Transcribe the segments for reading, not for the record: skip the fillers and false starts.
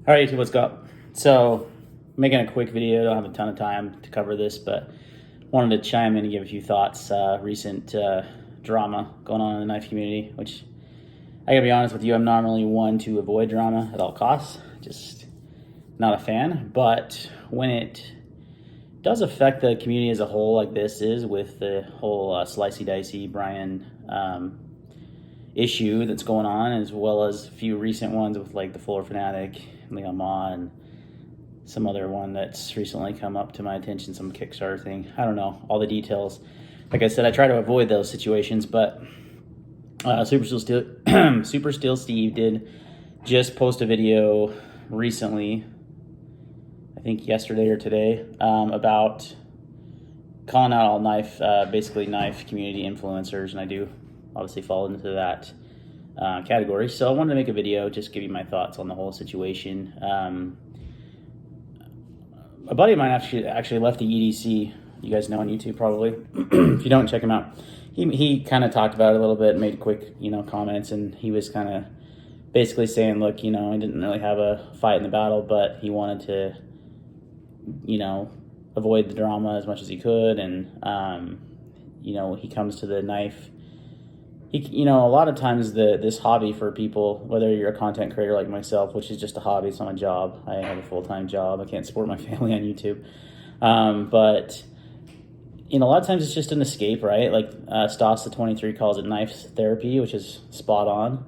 All right, YouTube, what's up? So, making a quick video. Don't have a ton of time to cover this, but wanted to chime in and give a few thoughts. Recent drama going on in the knife community, which I gotta be honest with you, I'm normally one to avoid drama at all costs. Just not a fan. But when it does affect the community as a whole, like this is with the whole Slicey Dicey Brian issue that's going on, as well as a few recent ones with like the Fuller Fanatic, Leon Ma, and some other one that's recently come up to my attention, some Kickstarter thing. I don't know all the details. Like I said, I try to avoid those situations, but Super Steel Steve did just post a video recently, I think yesterday or today, about calling out all basically knife community influencers, and I do obviously fall into that category. So I wanted to make a video, just give you my thoughts on the whole situation. A buddy of mine actually left the EDC. You guys know on YouTube probably. If you don't, check him out. He kind of talked about it a little bit, made quick comments, and he was kind of basically saying, look, he didn't really have a fight in the battle, but he wanted to avoid the drama as much as he could, and he comes to the knife. A lot of times this hobby for people, whether you're a content creator like myself, which is just a hobby, it's not my job. I have a full-time job. I can't support my family on YouTube. But a lot of times it's just an escape, right? Like Stas the 23 calls it knife therapy, which is spot on.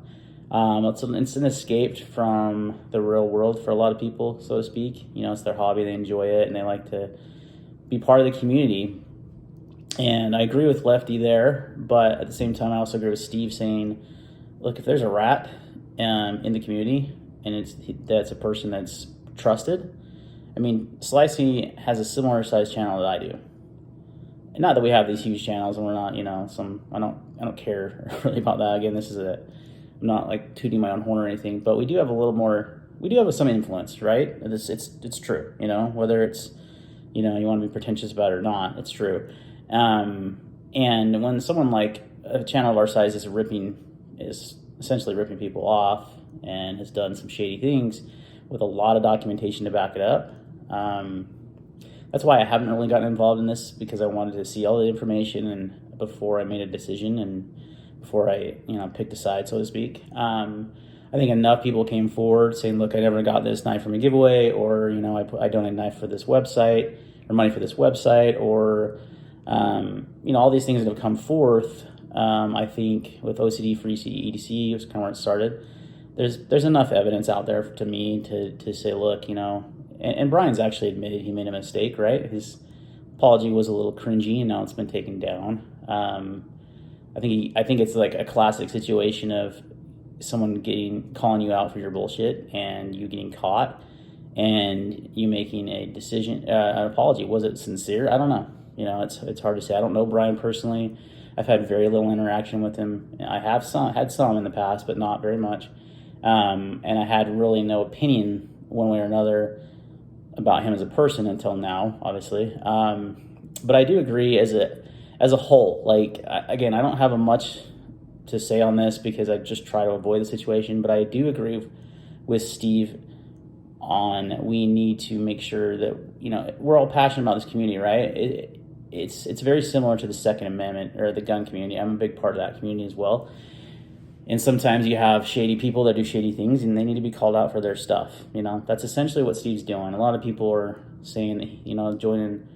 It's an escape from the real world for a lot of people, so to speak. It's their hobby, they enjoy it, and they like to be part of the community. And I agree with Lefty there, but at the same time, I also agree with Steve saying, look, if there's a rat in the community and that's a person that's trusted, I mean, Slicey has a similar sized channel that I do. And not that we have these huge channels and we're not, I don't care really about that. Again, I'm not like tooting my own horn or anything, but we do have some influence, right? It's true, whether it's, you want to be pretentious about it or not, it's true. And when someone like a channel of our size is essentially ripping people off and has done some shady things with a lot of documentation to back it up, that's why I haven't really gotten involved in this, because I wanted to see all the information and before I made a decision and before I picked a side, so to speak. I think enough people came forward saying, look, I never got this knife from a giveaway, or I donated a knife for this website, or money for this website, or all these things that have come forth. I think with OCD Free EDC, it was kind of where it started. There's enough evidence out there to me to say, look, and Brian's actually admitted he made a mistake, right? His apology was a little cringy, and now it's been taken down. I think it's like a classic situation of someone calling you out for your bullshit and you getting caught and you making a decision, an apology. Was it sincere? I don't know. It's hard to say. I don't know Brian personally. I've had very little interaction with him. I had some in the past, but not very much. And I had really no opinion one way or another about him as a person until now, obviously. But I do agree as a whole. Like, again, I don't have much to say on this because I just try to avoid the situation. But I do agree with Steve on we need to make sure that we're all passionate about this community, right? It's very similar to the Second Amendment or the gun community. I'm a big part of that community as well. And sometimes you have shady people that do shady things and they need to be called out for their stuff. That's essentially what Steve's doing. A lot of people are saying, joining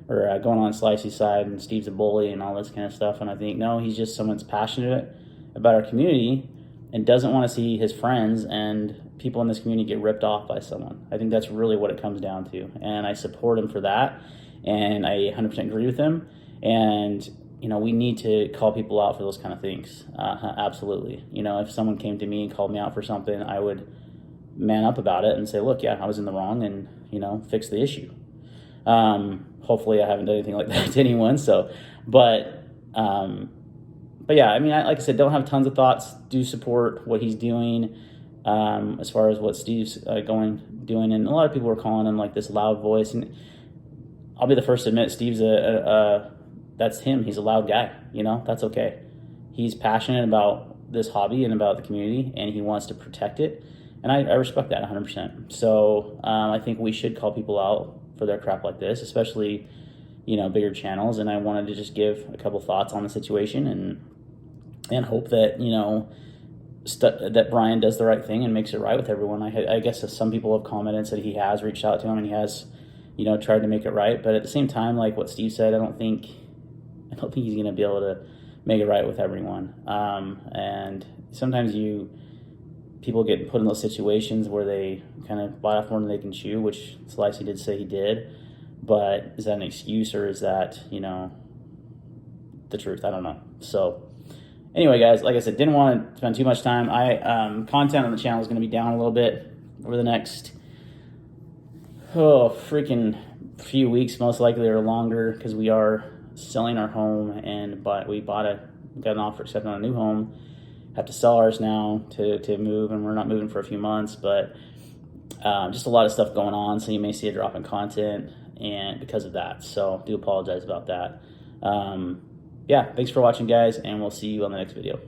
or going on Slicey's side and Steve's a bully and all this kind of stuff. And I think, no, he's just someone that's passionate about our community and doesn't want to see his friends and people in this community get ripped off by someone. I think that's really what it comes down to. And I support him for that. And I 100% agree with him. And, we need to call people out for those kind of things. Absolutely. If someone came to me and called me out for something, I would man up about it and say, look, yeah, I was in the wrong and, fix the issue. Hopefully I haven't done anything like that to anyone. But yeah, like I said, don't have tons of thoughts. Do support what he's doing. As far as what Steve's doing. And a lot of people are calling him like this loud voice. And I'll be the first to admit Steve's that's him. He's a loud guy, that's okay. He's passionate about this hobby and about the community, and he wants to protect it. And I respect that 100%. So I think we should call people out for their crap like this, especially, bigger channels. And I wanted to just give a couple thoughts on the situation and hope that, that Brian does the right thing and makes it right with everyone. I guess some people have commented and said he has reached out to him and he has, tried to make it right. But at the same time, like what Steve said, I don't think he's going to be able to make it right with everyone. And sometimes people get put in those situations where they kind of bite off more than they can chew, which Slicey did say he did. But is that an excuse, or is that, the truth? I don't know. So anyway, guys, like I said, didn't want to spend too much time. Content on the channel is going to be down a little bit over the next, freaking few weeks, most likely, or longer, because we are selling our home, but we got an offer accepted on a new home. Have to sell ours now to move, and we're not moving for a few months, but just a lot of stuff going on, so you may see a drop in content and because of that. So do apologize about that. Yeah, thanks for watching, guys, and we'll see you on the next video.